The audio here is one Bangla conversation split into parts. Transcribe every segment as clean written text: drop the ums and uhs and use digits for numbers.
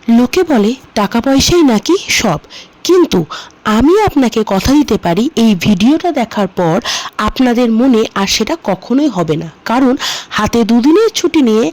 লোকে বলে টাকা পয়সাই নাকি সব, কিন্তু আমি আপনাকে কথা দিতে পারি এই ভিডিওটা দেখার পর আপনাদের মনে আর সেটা কখনোই হবে না। কারণ হাতে দুদিনের ছুটি নিয়ে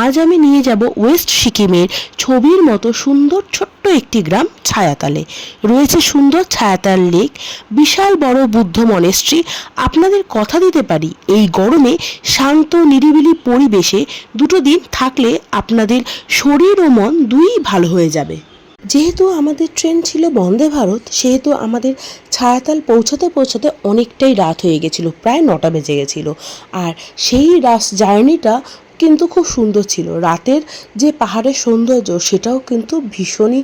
আজ আমি নিয়ে যাব ওয়েস্ট সিকিমের ছবির মতো সুন্দর ছোট্ট একটি গ্রাম ছায়াতালে। রয়েছে সুন্দর ছায়াতাল লেক, বিশাল বড় বুদ্ধ মনেস্ট্রি। আপনাদের কথা দিতে পারি এই গরমে শান্ত নিরিবিলি পরিবেশে দুটো দিন থাকলে আপনাদের শরীর ও মন দুইই ভালো হয়ে যাবে। যেহেতু আমাদের ট্রেন ছিল বন্দে ভারত, সেহেতু আমাদের ছায়াতাল পৌঁছাতে পৌঁছাতে অনেকটাই রাত হয়ে গেছিলো, প্রায় 9টা বেজে গেছিলো। আর সেই জার্নিটা কিন্তু খুব সুন্দর ছিল। রাতের যে পাহাড়ের সৌন্দর্য সেটাও কিন্তু ভীষণই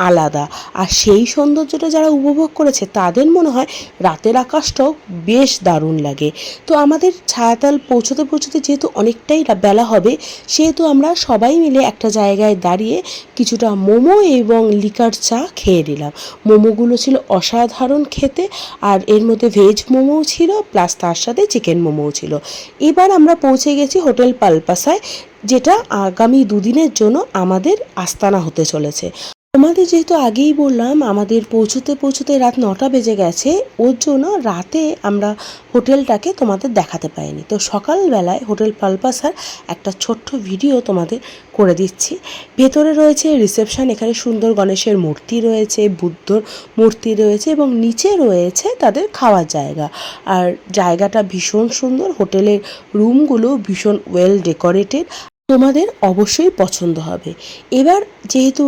আলাদা। আর সেই সৌন্দর্যটা যারা উপভোগ করেছে তাদের মনে হয় রাতের আকাশটাও বেশ দারুণ লাগে। তো আমাদের ছায়াতাল পৌঁছতে পৌঁছতে যেহেতু অনেকটাই বেলা হবে, সেহেতু আমরা সবাই মিলে একটা জায়গায় দাঁড়িয়ে কিছুটা মোমো এবং লিকার চা খেয়ে নিলাম। মোমোগুলো ছিল অসাধারণ খেতে, আর এর মধ্যে ভেজ মোমোও ছিল, প্লাস তার সাথে চিকেন মোমোও ছিল। এবার আমরা পৌঁছে গেছি হোটেল পালপাসায়, যেটা আগামী দুদিনের জন্য আমাদের আস্তানা হতে চলেছে। তোমাদের যেহেতু আগেই বললাম আমাদের পৌঁছতে পৌঁছতে রাত 9টা বেজে গেছে, ওর জন্য রাতে আমরা হোটেলটাকে তোমাদের দেখাতে পাইনি। তো সকালবেলায় হোটেল পালপাসার একটা ছোট্ট ভিডিও তোমাদের করে দিচ্ছি। ভেতরে রয়েছে রিসেপশন, এখানে সুন্দর গণেশের মূর্তি রয়েছে, বুদ্ধর মূর্তি রয়েছে এবং নিচে রয়েছে তাদের খাওয়ার জায়গা। আর জায়গাটা ভীষণ সুন্দর, হোটেলের রুমগুলো ভীষণ ওয়েল ডেকোরেটেড, তোমাদের অবশ্যই পছন্দ হবে। এবার যেহেতু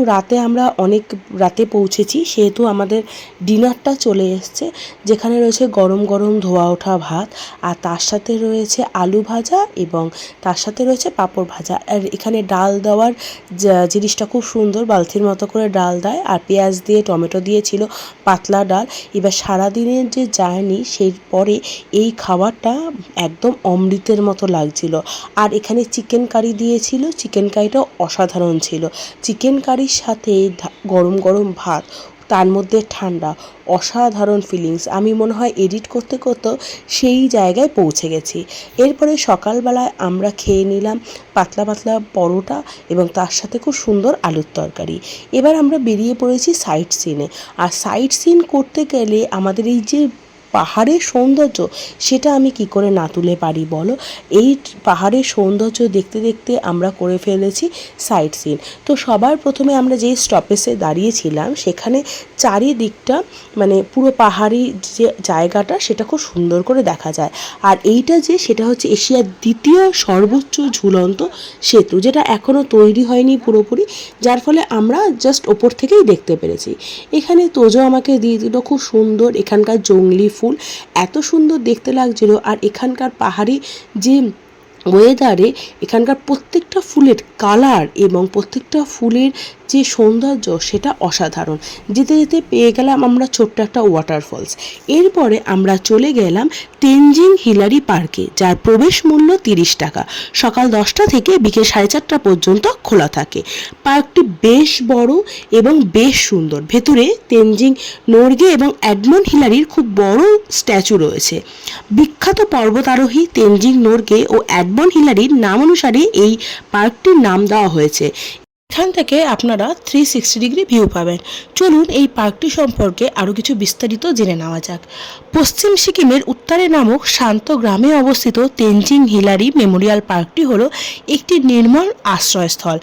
আমরা অনেক রাতে পৌঁছেছি, সেহেতু আমাদের ডিনারটা চলে এসছে, যেখানে রয়েছে গরম গরম ধোয়া ওঠা ভাত, আর তার সাথে রয়েছে আলু ভাজা এবং তার সাথে রয়েছে পাঁপড় ভাজা। আর এখানে ডাল দেওয়ার জিনিসটা খুব সুন্দর, বালতির মতো করে ডাল দেয়, আর পেঁয়াজ দিয়ে টমেটো দিয়েছিল, পাতলা ডাল। এবার সারাদিনের যে জার্নি, সেই পরে এই খাবারটা একদম অমৃতের মতো লাগছিল। আর এখানে চিকেন কারি দিয়েছিল, চিকেন কারিটাও অসাধারণ ছিল। চিকেন কারির সাথে গরম গরম ভাত, তার মধ্যে ঠান্ডা, অসাধারণ ফিলিংস। আমি মনে হয় এডিট করতে করতে সেই জায়গায় পৌঁছে গেছি। এরপরে সকালবেলায় আমরা খেয়ে নিলাম পাতলা পাতলা পরোটা এবং তার সাথে খুব সুন্দর আলুর তরকারি। এবার আমরা বেরিয়ে পড়েছি সাইট সিনে। আর সাইট সিন করতে গেলে আমাদের এই যে পাহাড়ের সৌন্দর্য, সেটা আমি কি করে না তুলে পারি বলো। এই পাহাড়ের সৌন্দর্য দেখতে দেখতে আমরা করে ফেলেছি সাইট সিন। তো সবার প্রথমে আমরা যেই স্টপেজে দাঁড়িয়েছিলাম, সেখানে চারিদিকটা মানে পুরো পাহাড়ি যে জায়গাটা সেটা খুব সুন্দর করে দেখা যায়। আর এইটা সেটা হচ্ছে এশিয়ার দ্বিতীয় সর্বোচ্চ ঝুলন্ত সেতু, যেটা এখনও তৈরি হয়নি পুরোপুরি, যার ফলে আমরা জাস্ট ওপর থেকেই দেখতে পেরেছি। এখানে তোজো আমাকে দিয়ে দিল খুব সুন্দর এখানকার জংলি ফুল, এত সুন্দর দেখতে লাগছিল। আর এখানকার পাহাড়ি যে ওয়েদারে এখানকার প্রত্যেকটা ফুলের কালার এবং প্রত্যেকটা ফুলের যে সৌন্দর্য, সেটা অসাধারণ। যেতে যেতে পেয়ে গেলাম আমরা ছোট্ট একটা ওয়াটারফলস। এরপরে আমরা চলে গেলাম তেনজিং হিলারি পার্কে, যার প্রবেশ মূল্য 30 টাকা। সকাল 10টা থেকে বিকেল 4:30 পর্যন্ত খোলা থাকে। পার্কটি বেশ বড় এবং বেশ সুন্দর। ভেতরে তেনজিং নোরগে এবং এডমন্ড হিলারির খুব বড় স্ট্যাচু রয়েছে। বিখ্যাত পর্বতারোহী তেনজিং নোরগে ও এডমন্ড হিলারির নাম অনুসারে এই পার্কটির নাম দেওয়া হয়েছে। এখান থেকে আপনারা 360 ডিগ্রি ভিউ পাবেন। চলুন এই পার্কটি সম্পর্কে আরও কিছু বিস্তারিত জেনে নেওয়া যাক। পশ্চিম সিকিমের উত্তরে নামক শান্ত গ্রামে অবস্থিত তেনজিং হিলারি মেমোরিয়াল পার্কটি হলো একটি নির্মল আশ্রয়স্থল,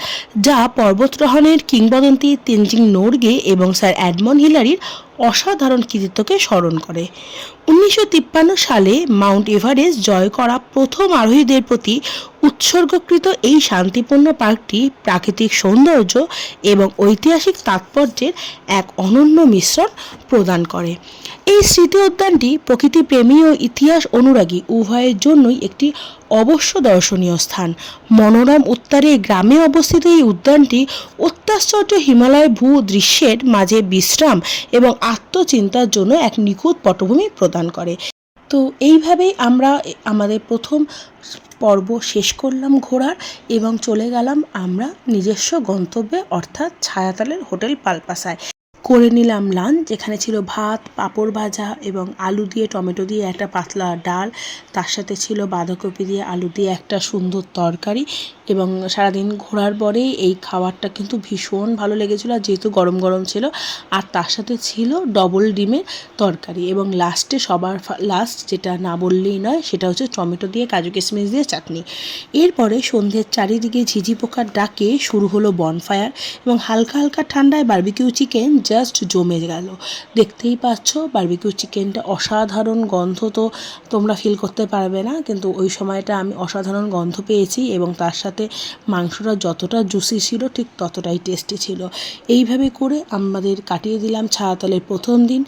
যা পর্বতারোহণের কিংবদন্তি তেনজিং নোরগে এবং স্যার এডমন্ড হিলারির অসাধারণ কৃতিত্বকে স্মরণ করে। 1953 সালে মাউন্ট এভারেস্ট জয় করা প্রথম আরোহীদের প্রতি উৎসর্গকৃত এই শান্তিপূর্ণ পার্কটি প্রাকৃতিক সৌন্দর্য এবং ঐতিহাসিক তাৎপর্যের এক অনন্য মিশ্রণ প্রদান করে। এই স্মৃতি উদ্যানটি প্রকৃতিপ্রেমী ও ইতিহাস অনুরাগী উভয়ের জন্যই একটি অবশ্য দর্শনীয় স্থান। মনোরম উত্তরে গ্রামে অবস্থিত এই উদ্যানটি অত্যাশ্চর্য হিমালয় ভূ দৃশ্যের মাঝে বিশ্রাম এবং আত্মচিন্তার জন্য এক নিখুঁত পটভূমি প্রদান করে। তো এইভাবেই আমরা আমাদের প্রথম পর্ব শেষ করলাম ঘোরার, এবং চলে গেলাম আমরা নিজস্ব গন্তব্যে, অর্থাৎ ছায়াতলের হোটেল পালপাসায়। করে নিলাম লাঞ্চ, যেখানে ছিল ভাত, পাঁপড় ভাজা এবং আলু দিয়ে টমেটো দিয়ে একটা পাতলা ডাল, তার সাথে ছিল বাঁধাকপি দিয়ে আলু দিয়ে একটা সুন্দর তরকারি। এবং সারাদিন ঘোরার পরেই এই খাবারটা কিন্তু ভীষণ ভালো লেগেছিলো, আর যেহেতু গরম গরম ছিল। আর তার সাথে ছিল ডবল ডিমের তরকারি, এবং লাস্টে সবার লাস্ট যেটা না বললেই নয়, সেটা হচ্ছে টমেটো দিয়ে কাজু কিশমিশ দিয়ে চাটনি। এরপরে সন্ধ্যের চারিদিকে ঝিঝি পোকার ডাকে শুরু হলো বনফায়ার, এবং হালকা হালকা ঠান্ডায় বারবিকিউ চিকেন জাস্ট জমে গেল। দেখতেই পাচ্ছ বারবিকিউ চিকেনটা অসাধারণ গন্ধ, তো তোমরা ফিল করতে পারবে না, কিন্তু ওই সময়টা আমি অসাধারণ গন্ধ পেয়েছি। এবং তার সাথে মাংসটা যতটা জুসি ছিল ঠিক ততটাই টেস্টি ছিল। এইভাবে করে আমাদের কাটিয়ে দিলাম ছায়াতলের প্রথম দিন।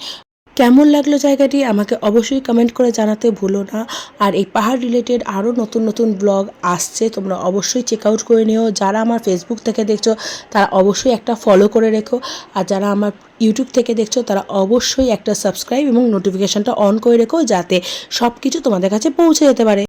কেমন লাগলো জায়গাটি আমাকে অবশ্যই কমেন্ট করে জানাতে ভুলো না। আর এই পাহাড় রিলেটেড আরও নতুন নতুন ব্লগ আসছে, তোমরা অবশ্যই চেক আউট করে নিও। যারা আমার ফেসবুক থেকে দেখছো তারা অবশ্যই একটা ফলো করে রেখো, আর যারা আমার ইউটিউব থেকে দেখছো তারা অবশ্যই একটা সাবস্ক্রাইব এবং নোটিফিকেশানটা অন করে রেখো, যাতে সব কিছু তোমাদের কাছে পৌঁছে যেতে পারে।